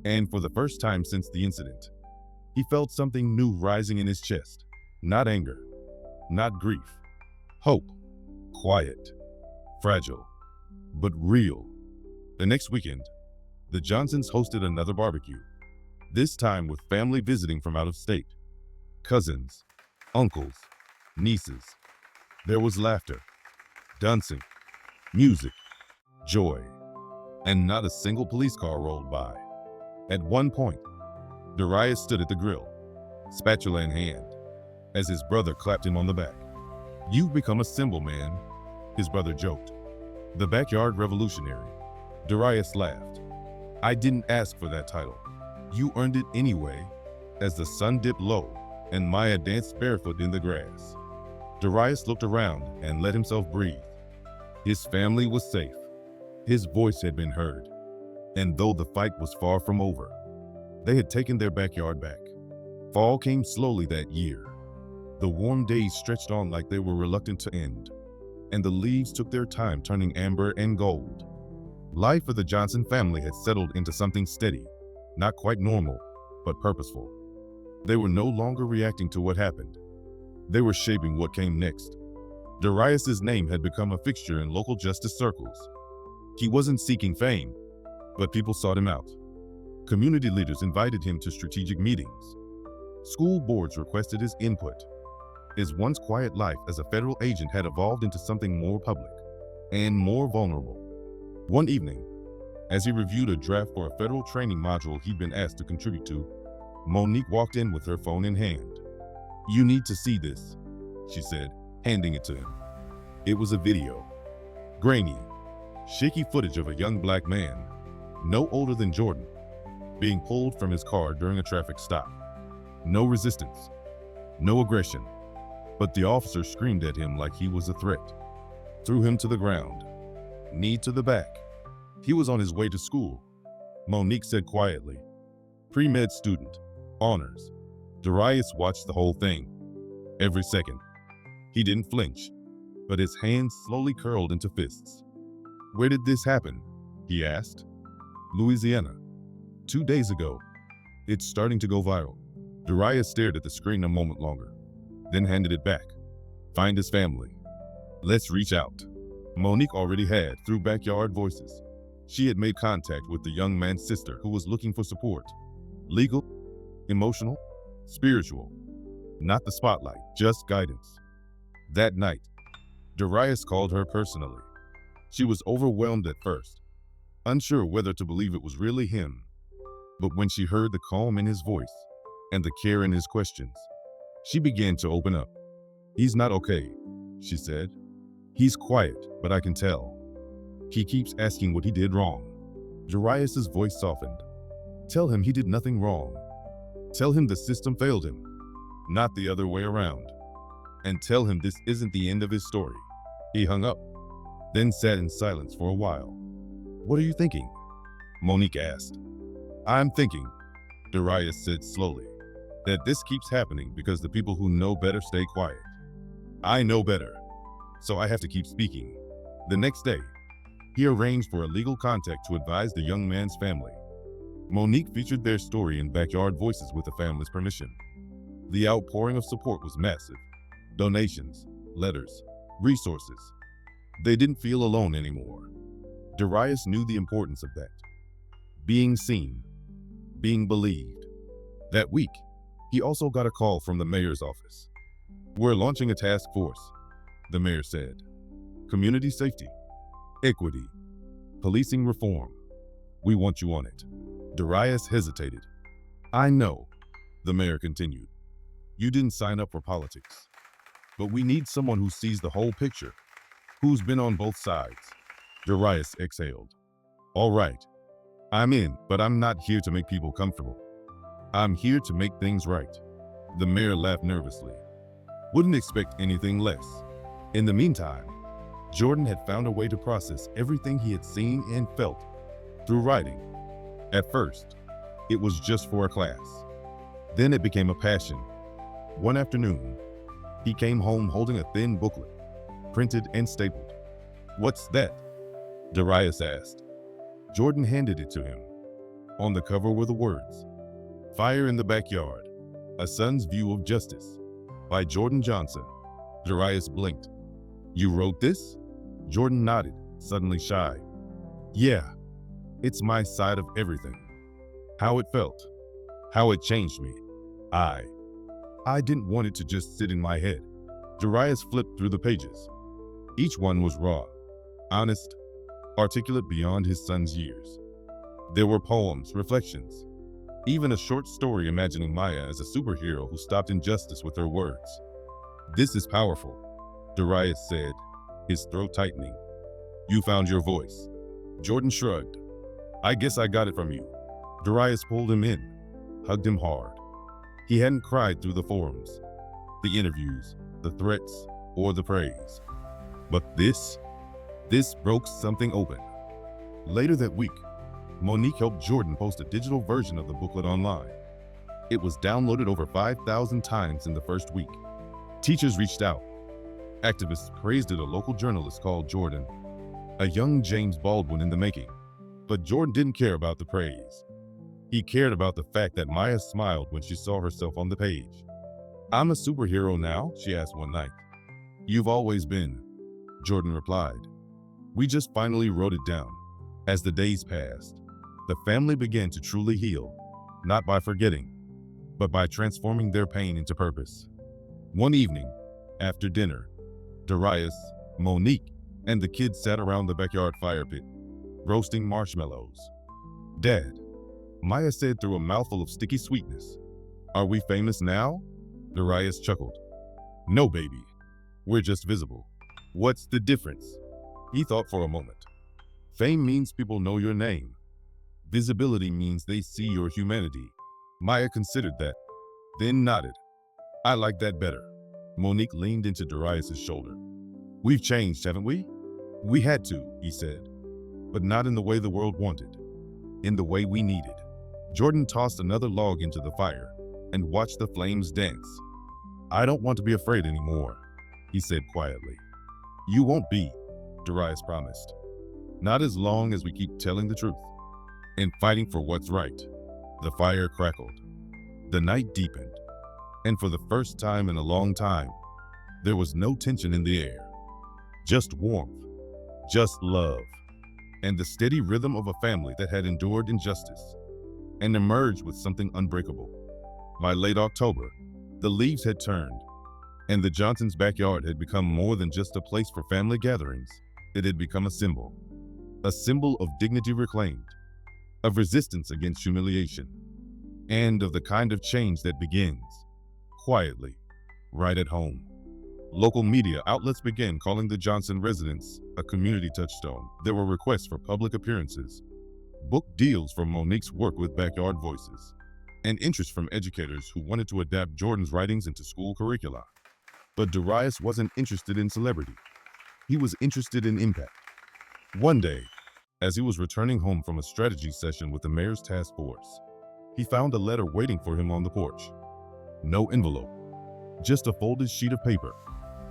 And for the first time since the incident, he felt something new rising in his chest. Not anger, not grief, hope, quiet, fragile, but real. The next weekend, the Johnsons hosted another barbecue, this time with family visiting from out of state. Cousins, uncles, nieces. There was laughter, dancing, music, joy, and not a single police car rolled by. At one point, Darius stood at the grill, spatula in hand, as his brother clapped him on the back. "You've become a symbol, man," his brother joked. "The backyard revolutionary." Darius laughed. "I didn't ask for that title. You earned it anyway." As the sun dipped low and Maya danced barefoot in the grass, Darius looked around and let himself breathe. His family was safe. His voice had been heard. And though the fight was far from over, they had taken their backyard back. Fall came slowly that year. The warm days stretched on like they were reluctant to end, and the leaves took their time turning amber and gold. Life for the Johnson family had settled into something steady, not quite normal, but purposeful. They were no longer reacting to what happened. They were shaping what came next. Darius's name had become a fixture in local justice circles. He wasn't seeking fame, but people sought him out. Community leaders invited him to strategic meetings. School boards requested his input. His once quiet life as a federal agent had evolved into something more public and more vulnerable. One evening, as he reviewed a draft for a federal training module he'd been asked to contribute to, Monique walked in with her phone in hand. "You need to see this," she said, handing it to him. It was a video. Grainy, shaky footage of a young black man, no older than Jordan, being pulled from his car during a traffic stop. No resistance, no aggression, but the officer screamed at him like he was a threat, threw him to the ground, knee to the back. He was on his way to school, Monique said quietly. Pre-med student, honors. Darius watched the whole thing, every second. He didn't flinch, but his hands slowly curled into fists. "Where did this happen?" he asked. "Louisiana. 2 days ago. It's starting to go viral." Darius stared at the screen a moment longer, then handed it back. "Find his family. Let's reach out." Monique already had, through backyard voices. She had made contact with the young man's sister who was looking for support. Legal, emotional, spiritual. Not the spotlight, just guidance. That night, Darius called her personally. She was overwhelmed at first, unsure whether to believe it was really him. But when she heard the calm in his voice and the care in his questions, she began to open up. "He's not okay," she said. "He's quiet, but I can tell. He keeps asking what he did wrong." Darius's voice softened. "Tell him he did nothing wrong. Tell him the system failed him, not the other way around. And tell him this isn't the end of his story." He hung up, then sat in silence for a while. "What are you thinking?" Monique asked. "I'm thinking," Darius said slowly, "that this keeps happening because the people who know better stay quiet. I know better, so I have to keep speaking." The next day, he arranged for a legal contact to advise the young man's family. Monique featured their story in Backyard Voices with the family's permission. The outpouring of support was massive. Donations, letters, resources. They didn't feel alone anymore. Darius knew the importance of that. Being seen, being believed. That week, he also got a call from the mayor's office. "We're launching a task force," the mayor said. "Community safety, equity, policing reform. We want you on it." Darius hesitated. "I know," the mayor continued. "You didn't sign up for politics. But we need someone who sees the whole picture, who's been on both sides." Darius exhaled. "All right, I'm in, but I'm not here to make people comfortable. I'm here to make things right." The mayor laughed nervously. "Wouldn't expect anything less." In the meantime, Jordan had found a way to process everything he had seen and felt through writing. At first, it was just for a class. Then it became a passion. One afternoon, he came home holding a thin booklet, printed and stapled. "What's that?" Darius asked. Jordan handed it to him. On the cover were the words, "Fire in the Backyard, A Son's View of Justice," by Jordan Johnson. Darius blinked. "You wrote this?" Jordan nodded, suddenly shy. "Yeah, it's my side of everything. How it felt, how it changed me. I didn't want it to just sit in my head. Darius flipped through the pages. Each one was raw, honest, articulate beyond his son's years. There were poems, reflections, even a short story imagining Maya as a superhero who stopped injustice with her words. "This is powerful," Darius said, his throat tightening. "You found your voice." Jordan shrugged. "I guess I got it from you." Darius pulled him in, hugged him hard. He hadn't cried through the forums, the interviews, the threats, or the praise. But this broke something open. Later that week, Monique helped Jordan post a digital version of the booklet online. It was downloaded over 5,000 times in the first week. Teachers reached out. Activists praised it. A local journalist called Jordan a young James Baldwin in the making. But Jordan didn't care about the praise. He cared about the fact that Maya smiled when she saw herself on the page. "I'm a superhero now?" she asked one night. "You've always been," Jordan replied. "We just finally wrote it down." As the days passed, the family began to truly heal, not by forgetting, but by transforming their pain into purpose. One evening, after dinner, Darius, Monique, and the kids sat around the backyard fire pit, roasting marshmallows. "Dad," Maya said through a mouthful of sticky sweetness, "are we famous now?" Darius chuckled. "No, baby. We're just visible." "What's the difference?" He thought for a moment. "Fame means people know your name. Visibility means they see your humanity." Maya considered that, then nodded. "I like that better." Monique leaned into Darius's shoulder. "We've changed, haven't we?" "We had to," he said, "but not in the way the world wanted. In the way we needed." Jordan tossed another log into the fire and watched the flames dance. "I don't want to be afraid anymore," he said quietly. "You won't be," Darius promised. "Not as long as we keep telling the truth and fighting for what's right." The fire crackled. The night deepened. And for the first time in a long time, there was no tension in the air. Just warmth, just love, and the steady rhythm of a family that had endured injustice and emerged with something unbreakable. By late October, the leaves had turned, and the Johnsons' backyard had become more than just a place for family gatherings. It had become a symbol of dignity reclaimed, of resistance against humiliation, and of the kind of change that begins quietly, right at home. Local media outlets began calling the Johnson residence a community touchstone. There were requests for public appearances, book deals for Monique's work with Backyard Voices, and interest from educators who wanted to adapt Jordan's writings into school curricula. But Darius wasn't interested in celebrity. He was interested in impact. One day, as he was returning home from a strategy session with the mayor's task force, he found a letter waiting for him on the porch. No envelope, just a folded sheet of paper,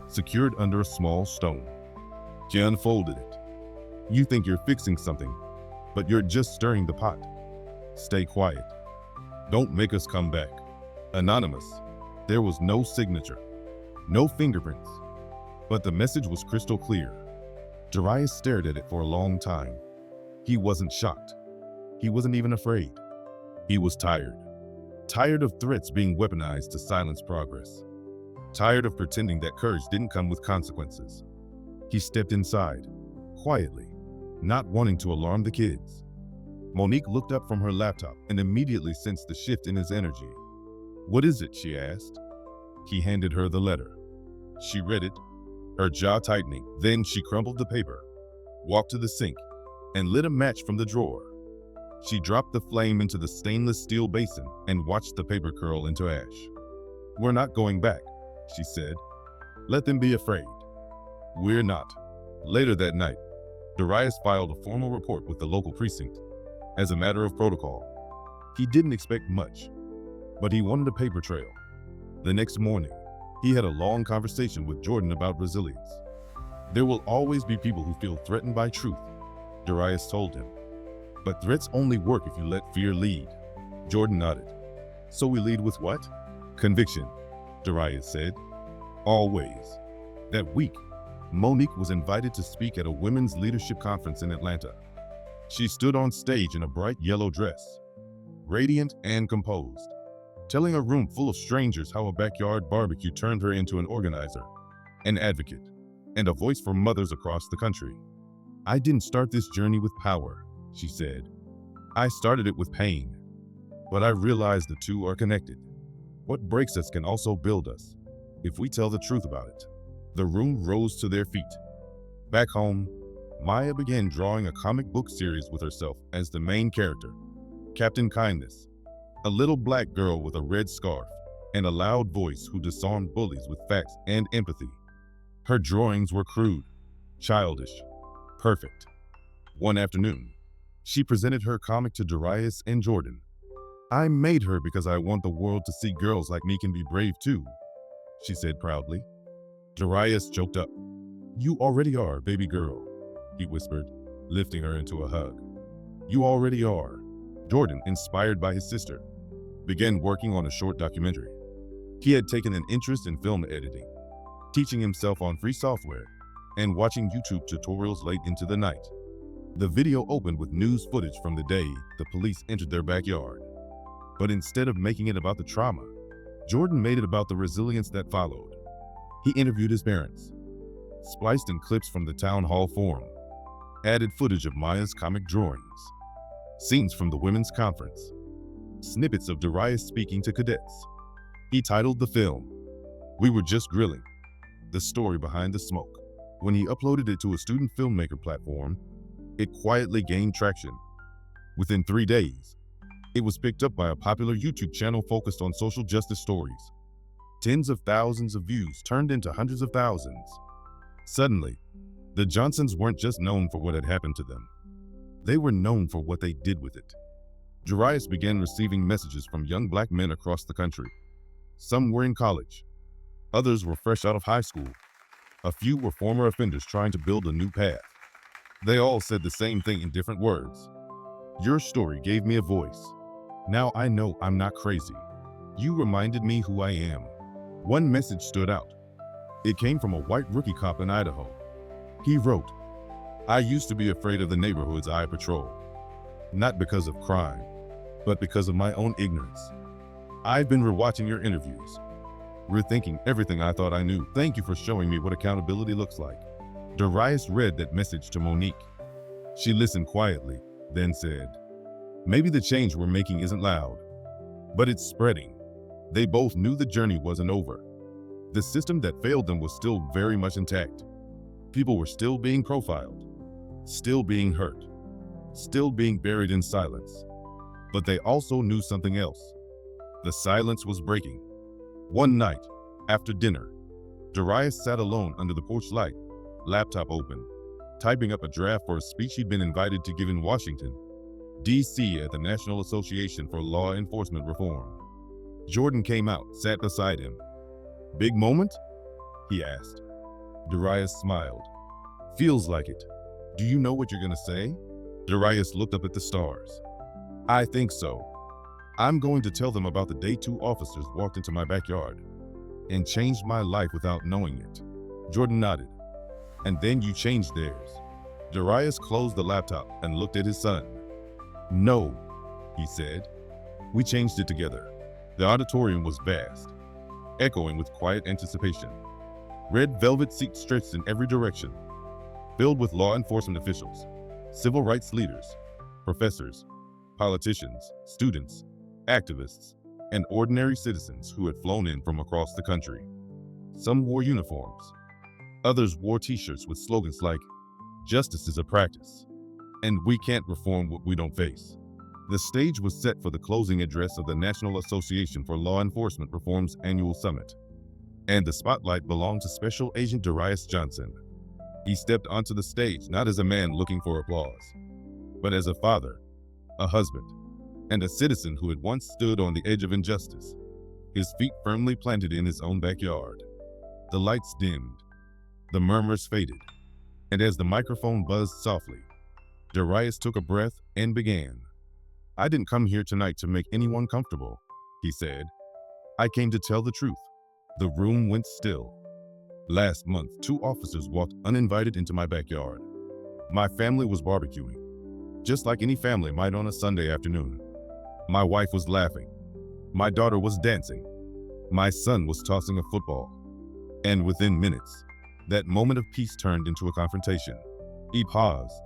secured under a small stone. He unfolded it. "You think you're fixing something, but you're just stirring the pot. Stay quiet. Don't make us come back." Anonymous. There was no signature, no fingerprints, but the message was crystal clear. Darius stared at it for a long time. He wasn't shocked. He wasn't even afraid. He was tired. Tired of threats being weaponized to silence progress. Tired of pretending that courage didn't come with consequences. He stepped inside, quietly, not wanting to alarm the kids. Monique looked up from her laptop and immediately sensed the shift in his energy. "What is it?" she asked. He handed her the letter. She read it, her jaw tightening. Then she crumpled the paper, walked to the sink, and lit a match from the drawer. She dropped the flame into the stainless steel basin and watched the paper curl into ash. "We're not going back," she said. "Let them be afraid. We're not." Later that night, Darius filed a formal report with the local precinct. As a matter of protocol, he didn't expect much, but he wanted a paper trail. The next morning, he had a long conversation with Jordan about resilience. "There will always be people who feel threatened by truth," Darius told him. "But threats only work if you let fear lead." Jordan nodded. "So we lead with what?" "Conviction," Darius said. "Always." That week, Monique was invited to speak at a women's leadership conference in Atlanta. She stood on stage in a bright yellow dress, radiant and composed, telling a room full of strangers how a backyard barbecue turned her into an organizer. an advocate, and a voice for mothers across the country. I didn't start this journey with power, she said. I started it with pain. But I realized the two are connected. What breaks us can also build us, if we tell the truth about it. The room rose to their feet. Back home, Maya began drawing a comic book series with herself as the main character, Captain Kindness, a little black girl with a red scarf and a loud voice who disarmed bullies with facts and empathy. Her drawings were crude, childish, perfect. One afternoon, she presented her comic to Darius and Jordan. I made her because I want the world to see girls like me can be brave too, she said proudly. Darius choked up. You already are, baby girl, he whispered, lifting her into a hug. You already are. Jordan, inspired by his sister, began working on a short documentary. He had taken an interest in film editing, teaching himself on free software, and watching YouTube tutorials late into the night. The video opened with news footage from the day the police entered their backyard. But instead of making it about the trauma, Jordan made it about the resilience that followed. He interviewed his parents, spliced in clips from the town hall forum, added footage of Maya's comic drawings, scenes from the women's conference, snippets of Darius speaking to cadets. He titled the film, We Were Just Grilling, the story behind the smoke. When he uploaded it to a student filmmaker platform, it quietly gained traction. Within 3 days, it was picked up by a popular YouTube channel focused on social justice stories. Tens of thousands of views turned into hundreds of thousands. Suddenly, the Johnsons weren't just known for what had happened to them. They were known for what they did with it. Darius began receiving messages from young black men across the country. Some were in college. Others were fresh out of high school. A few were former offenders trying to build a new path. They all said the same thing in different words. Your story gave me a voice. Now I know I'm not crazy. You reminded me who I am. One message stood out. It came from a white rookie cop in Idaho. He wrote, I used to be afraid of the neighborhoods I patrol. Not because of crime, but because of my own ignorance. I've been rewatching your interviews, rethinking everything I thought I knew. Thank you for showing me what accountability looks like. Darius read that message to Monique. She listened quietly, then said, maybe the change we're making isn't loud, but it's spreading. They both knew the journey wasn't over. The system that failed them was still very much intact. People were still being profiled, still being hurt, still being buried in silence. But they also knew something else. The silence was breaking. One night, after dinner, Darius sat alone under the porch light, laptop open, typing up a draft for a speech he'd been invited to give in Washington, D.C. at the National Association for Law Enforcement Reform. Jordan came out, sat beside him. Big moment? He asked. Darius smiled. Feels like it. Do you know what you're gonna say? Darius looked up at the stars. I think so. I'm going to tell them about the day 2 officers walked into my backyard and changed my life without knowing it. Jordan nodded. And then you changed theirs. Darius closed the laptop and looked at his son. No, he said. We changed it together. The auditorium was vast, echoing with quiet anticipation. Red velvet seats stretched in every direction, filled with law enforcement officials, civil rights leaders, professors, politicians, students, activists, and ordinary citizens who had flown in from across the country. Some wore uniforms. Others wore t-shirts with slogans like, "Justice is a practice," and "We can't reform what we don't face." The stage was set for the closing address of the National Association for Law Enforcement Reform's annual summit, and the spotlight belonged to Special Agent Darius Johnson. He stepped onto the stage not as a man looking for applause, but as a father, a husband, and a citizen who had once stood on the edge of injustice, his feet firmly planted in his own backyard. The lights dimmed, the murmurs faded, and as the microphone buzzed softly, Darius took a breath and began. I didn't come here tonight to make anyone comfortable, he said. I came to tell the truth. The room went still. Last month, 2 officers walked uninvited into my backyard. My family was barbecuing, just like any family might on a Sunday afternoon. My wife was laughing. My daughter was dancing. My son was tossing a football. And within minutes, That moment of peace turned into a confrontation. He paused,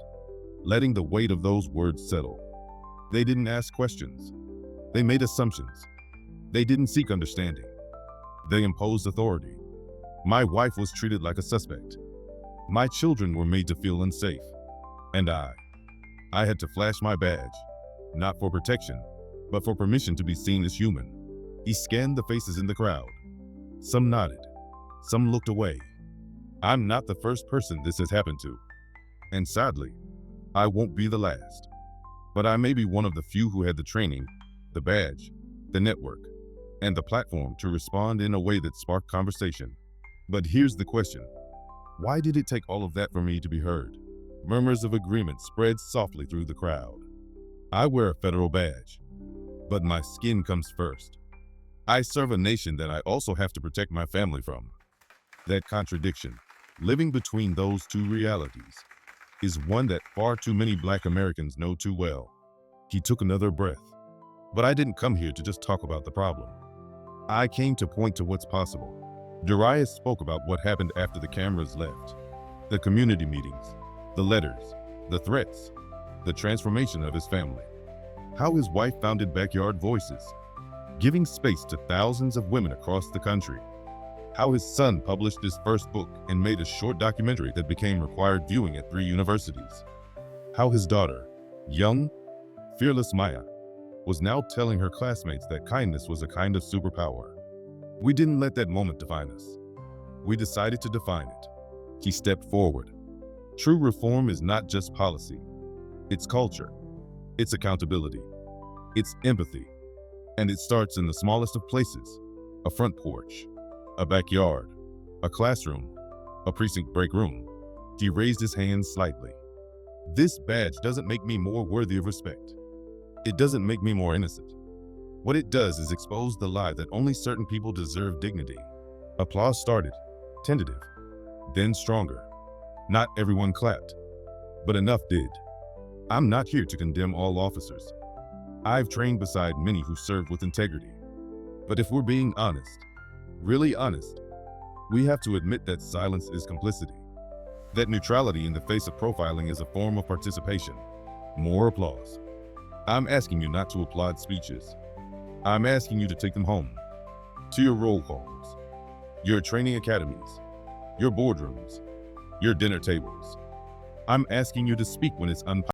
letting the weight of those words settle. They didn't ask questions. They made assumptions. They didn't seek understanding. They imposed authority. My wife was treated like a suspect. My children were made to feel unsafe. And I had to flash my badge, not for protection, but for permission to be seen as human. He scanned the faces in the crowd. Some nodded. Some looked away. I'm not the first person this has happened to. And sadly, I won't be the last. But I may be one of the few who had the training, the badge, the network, and the platform to respond in a way that sparked conversation. But here's the question. Why did it take all of that for me to be heard? Murmurs of agreement spread softly through the crowd. I wear a federal badge, but my skin comes first. I serve a nation that I also have to protect my family from. That contradiction, living between those two realities, is one that far too many Black Americans know too well. He took another breath. But I didn't come here to just talk about the problem. I came to point to what's possible. Darius spoke about what happened after the cameras left. The community meetings, the letters, the threats, the transformation of his family. How his wife founded Backyard Voices, giving space to thousands of women across the country. How his son published his first book and made a short documentary that became required viewing at 3 universities. How his daughter, young, fearless Maya, was now telling her classmates that kindness was a kind of superpower. We didn't let that moment define us. We decided to define it. He stepped forward. True reform is not just policy. It's culture. It's accountability. It's empathy. And it starts in the smallest of places. A front porch, a backyard, a classroom, a precinct break room. He raised his hand slightly. This badge doesn't make me more worthy of respect. It doesn't make me more innocent. What it does is expose the lie that only certain people deserve dignity. Applause started, tentative, then stronger. Not everyone clapped, but enough did. I'm not here to condemn all officers. I've trained beside many who served with integrity. But if we're being honest, really honest, we have to admit that silence is complicity. That neutrality in the face of profiling is a form of participation. More applause. I'm asking you not to applaud speeches. I'm asking you to take them home, to your roll calls, your training academies, your boardrooms, your dinner tables. I'm asking you to speak when it's unpopular.